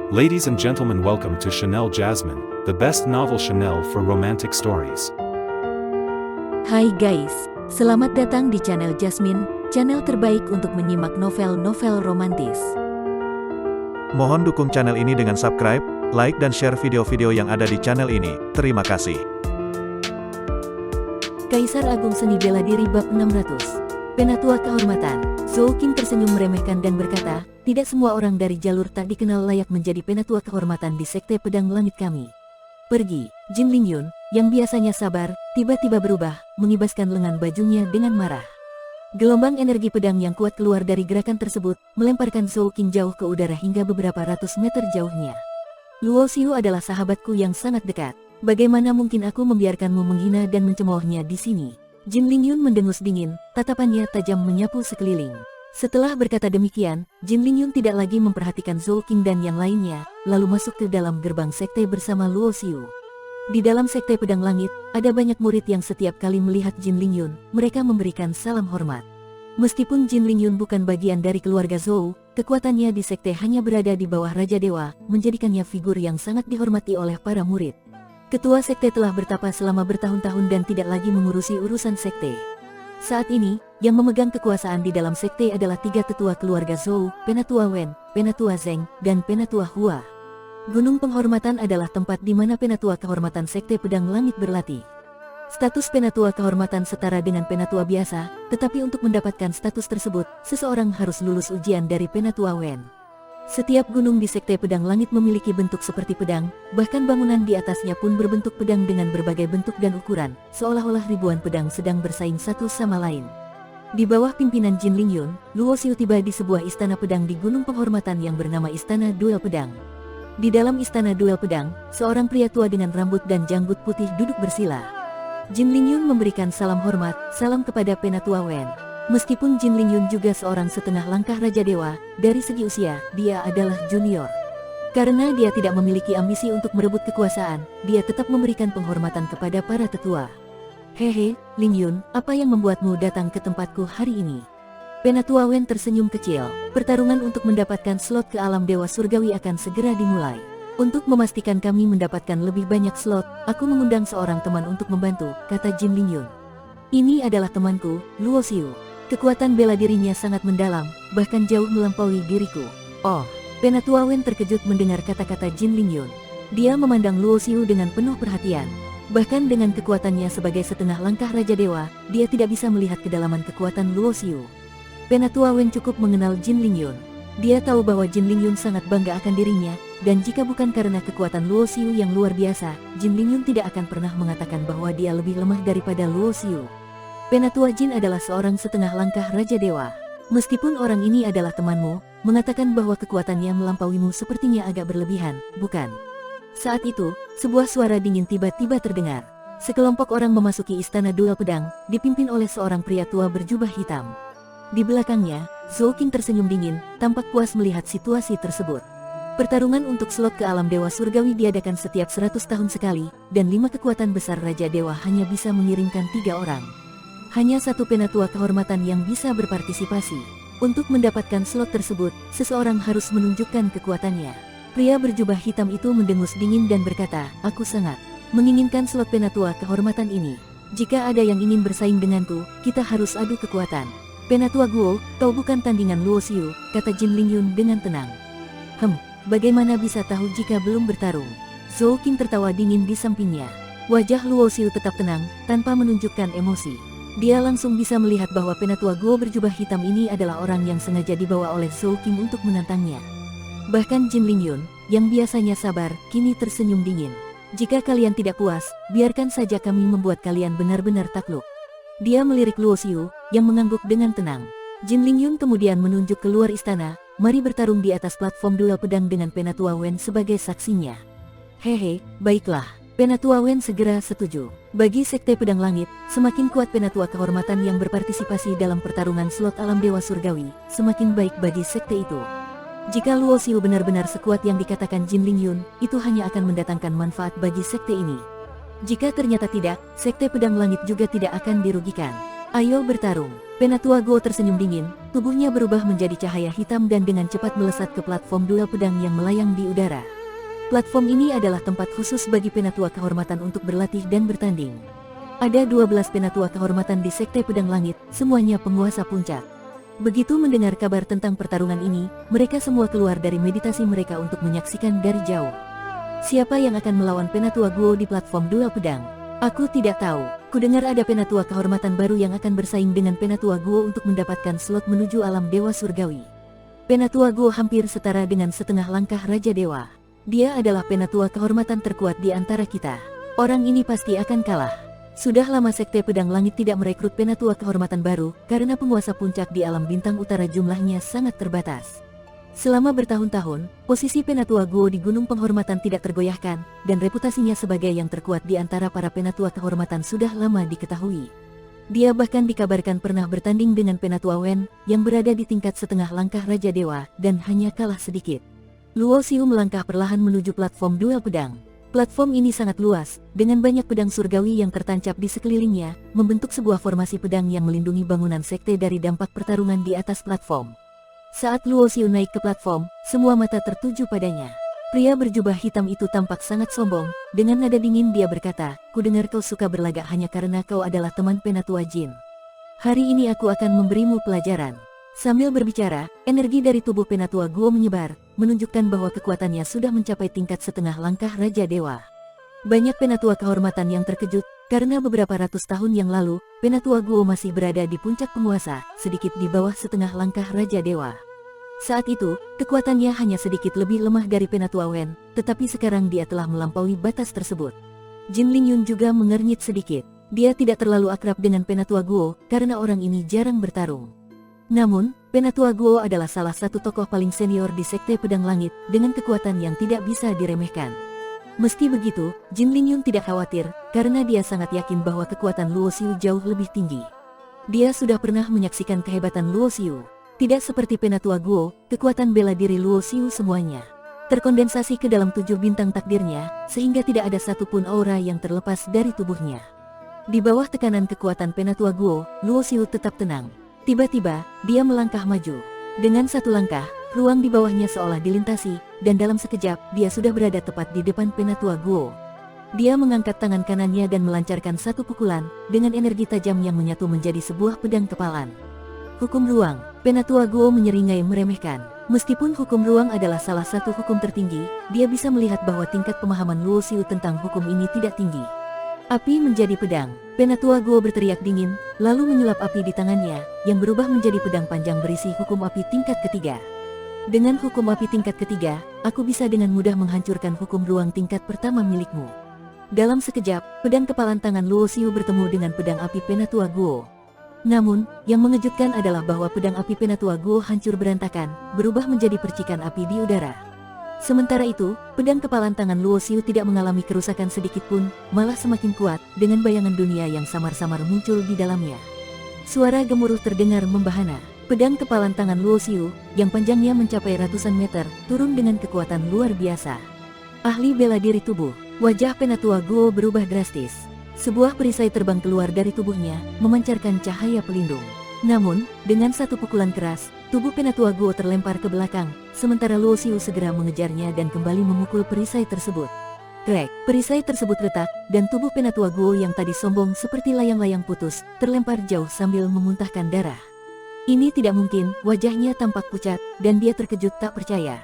Ladies and gentlemen, welcome to Chanel Jasmine, the best novel Chanel for romantic stories. Hai guys, selamat datang di channel Jasmine, channel terbaik untuk menyimak novel-novel romantis. Mohon dukung channel ini dengan subscribe, like dan share video-video yang ada di channel ini. Terima kasih. Kaisar Agung Seni Bela Diri Bab 600. Penatua Kehormatan. Zhou Qing tersenyum meremehkan dan berkata, tidak semua orang dari jalur tak dikenal layak menjadi penatua kehormatan di Sekte Pedang Langit kami. Pergi. Jin Lingyun, yang biasanya sabar, tiba-tiba berubah, mengibaskan lengan bajunya dengan marah. Gelombang energi pedang yang kuat keluar dari gerakan tersebut, melemparkan Zhou Qing jauh ke udara hingga beberapa ratus meter jauhnya. Luo Xiu adalah sahabatku yang sangat dekat. Bagaimana mungkin aku membiarkanmu menghina dan mencemoohnya di sini? Jin Lingyun mendengus dingin, tatapannya tajam menyapu sekeliling. Setelah berkata demikian, Jin Lingyun tidak lagi memperhatikan Zhou Qing dan yang lainnya, lalu masuk ke dalam gerbang sekte bersama Luo Xiu. Di dalam Sekte Pedang Langit, ada banyak murid yang setiap kali melihat Jin Lingyun, mereka memberikan salam hormat. Meskipun Jin Lingyun bukan bagian dari keluarga Zhou, kekuatannya di sekte hanya berada di bawah Raja Dewa, menjadikannya figur yang sangat dihormati oleh para murid. Ketua sekte telah bertapa selama bertahun-tahun dan tidak lagi mengurusi urusan sekte. Saat ini, yang memegang kekuasaan di dalam sekte adalah 3 tetua keluarga Zhou, Penatua Wen, Penatua Zheng, dan Penatua Hua. Gunung Penghormatan adalah tempat di mana Penatua Kehormatan Sekte Pedang Langit berlatih. Status Penatua Kehormatan setara dengan Penatua biasa, tetapi untuk mendapatkan status tersebut, seseorang harus lulus ujian dari Penatua Wen. Setiap gunung di Sekte Pedang Langit memiliki bentuk seperti pedang, bahkan bangunan di atasnya pun berbentuk pedang dengan berbagai bentuk dan ukuran, seolah-olah ribuan pedang sedang bersaing satu sama lain. Di bawah pimpinan Jin Lingyun, Luo Xiu tiba di sebuah istana pedang di Gunung Penghormatan yang bernama Istana Duel Pedang. Di dalam Istana Duel Pedang, seorang pria tua dengan rambut dan janggut putih duduk bersila. Jin Lingyun memberikan salam hormat, salam kepada Penatua Wen. Meskipun Jin Lingyun juga seorang setengah langkah Raja Dewa, dari segi usia, dia adalah junior. Karena dia tidak memiliki ambisi untuk merebut kekuasaan, dia tetap memberikan penghormatan kepada para tetua. Hehe, Lingyun, apa yang membuatmu datang ke tempatku hari ini? Penatua Wen tersenyum kecil. Pertarungan untuk mendapatkan slot ke alam Dewa Surgawi akan segera dimulai. Untuk memastikan kami mendapatkan lebih banyak slot, aku mengundang seorang teman untuk membantu, kata Jin Lingyun. Ini adalah temanku, Luo Xiu. Kekuatan bela dirinya sangat mendalam, bahkan jauh melampaui diriku. Oh, Penatua Wen terkejut mendengar kata-kata Jin Lingyun. Dia memandang Luo Xiu dengan penuh perhatian. Bahkan dengan kekuatannya sebagai setengah langkah Raja Dewa, dia tidak bisa melihat kedalaman kekuatan Luo Xiu. Penatua Wen cukup mengenal Jin Lingyun. Dia tahu bahwa Jin Lingyun sangat bangga akan dirinya, dan jika bukan karena kekuatan Luo Xiu yang luar biasa, Jin Lingyun tidak akan pernah mengatakan bahwa dia lebih lemah daripada Luo Xiu. Penatua Jin adalah seorang setengah langkah Raja Dewa. Meskipun orang ini adalah temanmu, mengatakan bahwa kekuatannya melampauimu sepertinya agak berlebihan, bukan? Saat itu, sebuah suara dingin tiba-tiba terdengar. Sekelompok orang memasuki Istana Duel Pedang, dipimpin oleh seorang pria tua berjubah hitam. Di belakangnya, Zhou Qing tersenyum dingin, tampak puas melihat situasi tersebut. Pertarungan untuk slot ke alam Dewa Surgawi diadakan setiap 100 tahun sekali, dan 5 kekuatan besar Raja Dewa hanya bisa mengirimkan 3 orang. Hanya 1 penatua kehormatan yang bisa berpartisipasi. Untuk mendapatkan slot tersebut, seseorang harus menunjukkan kekuatannya. Pria berjubah hitam itu mendengus dingin dan berkata, aku sangat menginginkan slot penatua kehormatan ini. Jika ada yang ingin bersaing denganku, kita harus adu kekuatan. Penatua Guo, kau bukan tandingan Luo Xiu, kata Jin Lingyun dengan tenang. Bagaimana bisa tahu jika belum bertarung? Zhou Qing tertawa dingin di sampingnya. Wajah Luo Xiu tetap tenang, tanpa menunjukkan emosi. Dia langsung bisa melihat bahwa Penatua Guo berjubah hitam ini adalah orang yang sengaja dibawa oleh Zhou Qing untuk menantangnya. Bahkan Jin Lingyun, yang biasanya sabar, kini tersenyum dingin. Jika kalian tidak puas, biarkan saja kami membuat kalian benar-benar takluk. Dia melirik Luo Xiu, yang mengangguk dengan tenang. Jin Lingyun kemudian menunjuk keluar istana, mari bertarung di atas platform duel pedang dengan Penatua Wen sebagai saksinya. Hehe, baiklah. Penatua Wen segera setuju. Bagi Sekte Pedang Langit, semakin kuat penatua kehormatan yang berpartisipasi dalam pertarungan slot alam Dewa Surgawi, semakin baik bagi sekte itu. Jika Luo Xiu benar-benar sekuat yang dikatakan Jin Lingyun, itu hanya akan mendatangkan manfaat bagi sekte ini. Jika ternyata tidak, Sekte Pedang Langit juga tidak akan dirugikan. Ayo bertarung. Penatua Guo tersenyum dingin, tubuhnya berubah menjadi cahaya hitam dan dengan cepat melesat ke platform duel pedang yang melayang di udara. Platform ini adalah tempat khusus bagi penatua kehormatan untuk berlatih dan bertanding. Ada 12 penatua kehormatan di Sekte Pedang Langit, semuanya penguasa puncak. Begitu mendengar kabar tentang pertarungan ini, mereka semua keluar dari meditasi mereka untuk menyaksikan dari jauh. Siapa yang akan melawan penatua Guo di platform duel pedang? Aku tidak tahu. Kudengar ada penatua kehormatan baru yang akan bersaing dengan penatua Guo untuk mendapatkan slot menuju alam dewa surgawi. Penatua Guo hampir setara dengan setengah langkah Raja Dewa. Dia adalah penatua kehormatan terkuat di antara kita. Orang ini pasti akan kalah. Sudah lama Sekte Pedang Langit tidak merekrut penatua kehormatan baru, karena penguasa puncak di alam bintang utara jumlahnya sangat terbatas. Selama bertahun-tahun, posisi penatua Guo di Gunung Penghormatan tidak tergoyahkan, dan reputasinya sebagai yang terkuat di antara para penatua kehormatan sudah lama diketahui. Dia bahkan dikabarkan pernah bertanding dengan penatua Wen, yang berada di tingkat setengah langkah Raja Dewa, dan hanya kalah sedikit. Luo Xiu melangkah perlahan menuju platform duel pedang. Platform ini sangat luas, dengan banyak pedang surgawi yang tertancap di sekelilingnya, membentuk sebuah formasi pedang yang melindungi bangunan sekte dari dampak pertarungan di atas platform. Saat Luo Xiu naik ke platform, semua mata tertuju padanya. Pria berjubah hitam itu tampak sangat sombong, dengan nada dingin dia berkata, "Kudengar kau suka berlagak hanya karena kau adalah teman penatua Jin. Hari ini aku akan memberimu pelajaran." Sambil berbicara, energi dari tubuh penatua Guo menyebar, menunjukkan bahwa kekuatannya sudah mencapai tingkat setengah langkah Raja Dewa. Banyak penatua kehormatan yang terkejut, karena beberapa ratus tahun yang lalu, penatua Guo masih berada di puncak penguasa, sedikit di bawah setengah langkah Raja Dewa. Saat itu, kekuatannya hanya sedikit lebih lemah dari penatua Wen, tetapi sekarang dia telah melampaui batas tersebut. Jin Lingyun juga mengernyit sedikit. Dia tidak terlalu akrab dengan penatua Guo, karena orang ini jarang bertarung. Namun, penatua Guo adalah salah satu tokoh paling senior di Sekte Pedang Langit, dengan kekuatan yang tidak bisa diremehkan. Meski begitu, Jin Lingyun tidak khawatir, karena dia sangat yakin bahwa kekuatan Luo Xiu jauh lebih tinggi. Dia sudah pernah menyaksikan kehebatan Luo Xiu. Tidak seperti penatua Guo, kekuatan bela diri Luo Xiu semuanya terkondensasi ke dalam 7 bintang takdirnya, sehingga tidak ada satupun aura yang terlepas dari tubuhnya. Di bawah tekanan kekuatan penatua Guo, Luo Xiu tetap tenang. Tiba-tiba, dia melangkah maju. Dengan satu langkah, ruang di bawahnya seolah dilintasi, dan dalam sekejap, dia sudah berada tepat di depan penatua Guo. Dia mengangkat tangan kanannya dan melancarkan satu pukulan, dengan energi tajam yang menyatu menjadi sebuah pedang kepalan. Hukum ruang, penatua Guo menyeringai meremehkan. Meskipun hukum ruang adalah salah satu hukum tertinggi, dia bisa melihat bahwa tingkat pemahaman Luo Xiu tentang hukum ini tidak tinggi. Api menjadi pedang. Penatua Guo berteriak dingin, lalu menyulap api di tangannya, yang berubah menjadi pedang panjang berisi hukum api tingkat ketiga. Dengan hukum api tingkat ketiga, aku bisa dengan mudah menghancurkan hukum ruang tingkat pertama milikmu. Dalam sekejap, pedang kepalan tangan Luo Xiu bertemu dengan pedang api penatua Guo. Namun, yang mengejutkan adalah bahwa pedang api penatua Guo hancur berantakan, berubah menjadi percikan api di udara. Sementara itu, pedang kepalan tangan Luo Xiu tidak mengalami kerusakan sedikit pun, malah semakin kuat, dengan bayangan dunia yang samar-samar muncul di dalamnya. Suara gemuruh terdengar membahana. Pedang kepalan tangan Luo Xiu, yang panjangnya mencapai ratusan meter, turun dengan kekuatan luar biasa. Ahli bela diri tubuh, wajah penatua Guo berubah drastis. Sebuah perisai terbang keluar dari tubuhnya, memancarkan cahaya pelindung. Namun, dengan satu pukulan keras, tubuh penatua Guo terlempar ke belakang, sementara Luo Xiu segera mengejarnya dan kembali memukul perisai tersebut. Krek, perisai tersebut retak, dan tubuh penatua Guo yang tadi sombong seperti layang-layang putus, terlempar jauh sambil memuntahkan darah. Ini tidak mungkin, wajahnya tampak pucat, dan dia terkejut tak percaya.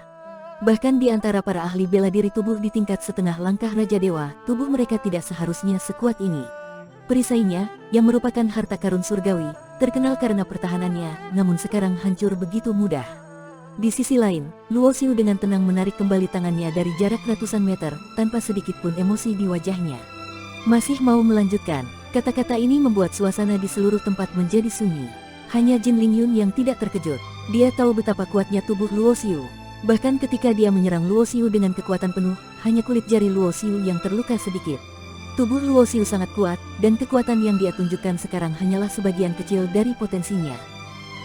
Bahkan di antara para ahli bela diri tubuh di tingkat setengah langkah Raja Dewa, tubuh mereka tidak seharusnya sekuat ini. Perisainya, yang merupakan harta karun surgawi, terkenal karena pertahanannya, namun sekarang hancur begitu mudah. Di sisi lain, Luo Xiu dengan tenang menarik kembali tangannya dari jarak ratusan meter, tanpa sedikit pun emosi di wajahnya. Masih mau melanjutkan, kata-kata ini membuat suasana di seluruh tempat menjadi sunyi. Hanya Jin Lingyun yang tidak terkejut. Dia tahu betapa kuatnya tubuh Luo Xiu. Bahkan ketika dia menyerang Luo Xiu dengan kekuatan penuh, hanya kulit jari Luo Xiu yang terluka sedikit. Tubuh Luo Xiu sangat kuat, dan kekuatan yang dia tunjukkan sekarang hanyalah sebagian kecil dari potensinya.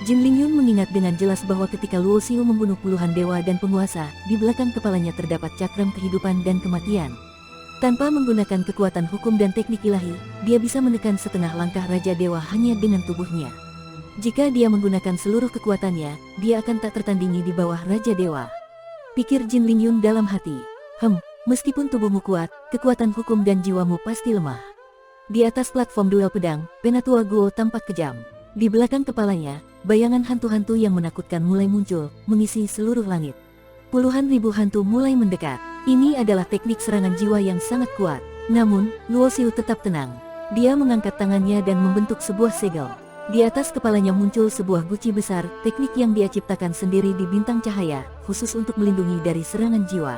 Jin Lingyun mengingat dengan jelas bahwa ketika Luo Xiu membunuh puluhan dewa dan penguasa, di belakang kepalanya terdapat cakram kehidupan dan kematian. Tanpa menggunakan kekuatan hukum dan teknik ilahi, dia bisa menekan setengah langkah Raja Dewa hanya dengan tubuhnya. Jika dia menggunakan seluruh kekuatannya, dia akan tak tertandingi di bawah Raja Dewa. Pikir Jin Lingyun dalam hati. Meskipun tubuhmu kuat, kekuatan hukum dan jiwamu pasti lemah. Di atas platform duel pedang, Penatua Guo tampak kejam. Di belakang kepalanya, bayangan hantu-hantu yang menakutkan mulai muncul, mengisi seluruh langit. Puluhan ribu hantu mulai mendekat. Ini adalah teknik serangan jiwa yang sangat kuat. Namun, Luo Xiu tetap tenang. Dia mengangkat tangannya dan membentuk sebuah segel. Di atas kepalanya muncul sebuah guci besar, teknik yang dia ciptakan sendiri di bintang cahaya, khusus untuk melindungi dari serangan jiwa.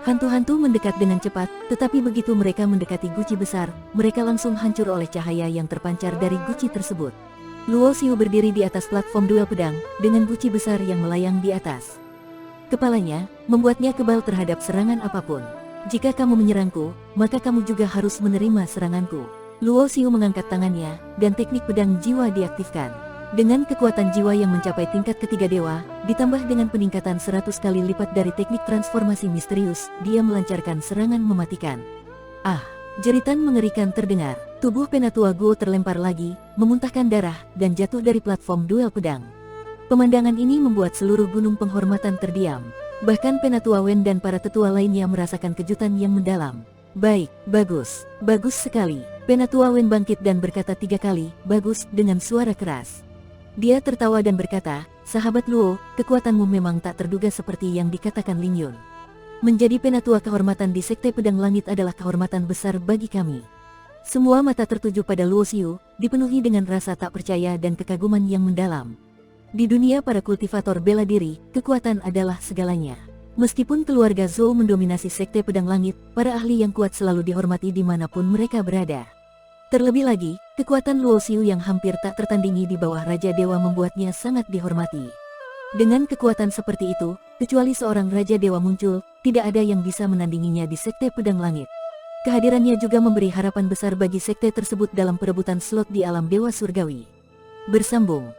Hantu-hantu mendekat dengan cepat, tetapi begitu mereka mendekati guci besar, mereka langsung hancur oleh cahaya yang terpancar dari guci tersebut. Luo Xiu berdiri di atas platform duel pedang, dengan guci besar yang melayang di atas. Kepalanya, membuatnya kebal terhadap serangan apapun. Jika kamu menyerangku, maka kamu juga harus menerima seranganku. Luo Xiu mengangkat tangannya, dan teknik pedang jiwa diaktifkan. Dengan kekuatan jiwa yang mencapai tingkat ketiga dewa, ditambah dengan peningkatan 100 kali lipat dari teknik transformasi misterius, dia melancarkan serangan mematikan. Jeritan mengerikan terdengar. Tubuh Penatua Guo terlempar lagi, memuntahkan darah, dan jatuh dari platform duel pedang. Pemandangan ini membuat seluruh gunung penghormatan terdiam. Bahkan Penatua Wen dan para tetua lainnya merasakan kejutan yang mendalam. Baik, bagus sekali. Penatua Wen bangkit dan berkata 3 kali, bagus, dengan suara keras. Dia tertawa dan berkata, sahabat Luo, kekuatanmu memang tak terduga seperti yang dikatakan Lingyun. Menjadi penatua kehormatan di Sekte Pedang Langit adalah kehormatan besar bagi kami. Semua mata tertuju pada Luo Xiu, dipenuhi dengan rasa tak percaya dan kekaguman yang mendalam. Di dunia para kultivator bela diri, kekuatan adalah segalanya. Meskipun keluarga Zhou mendominasi Sekte Pedang Langit, para ahli yang kuat selalu dihormati dimanapun mereka berada. Terlebih lagi, kekuatan Luo Xiu yang hampir tak tertandingi di bawah Raja Dewa membuatnya sangat dihormati. Dengan kekuatan seperti itu, kecuali seorang Raja Dewa muncul, tidak ada yang bisa menandinginya di Sekte Pedang Langit. Kehadirannya juga memberi harapan besar bagi sekte tersebut dalam perebutan slot di alam Dewa Surgawi. Bersambung.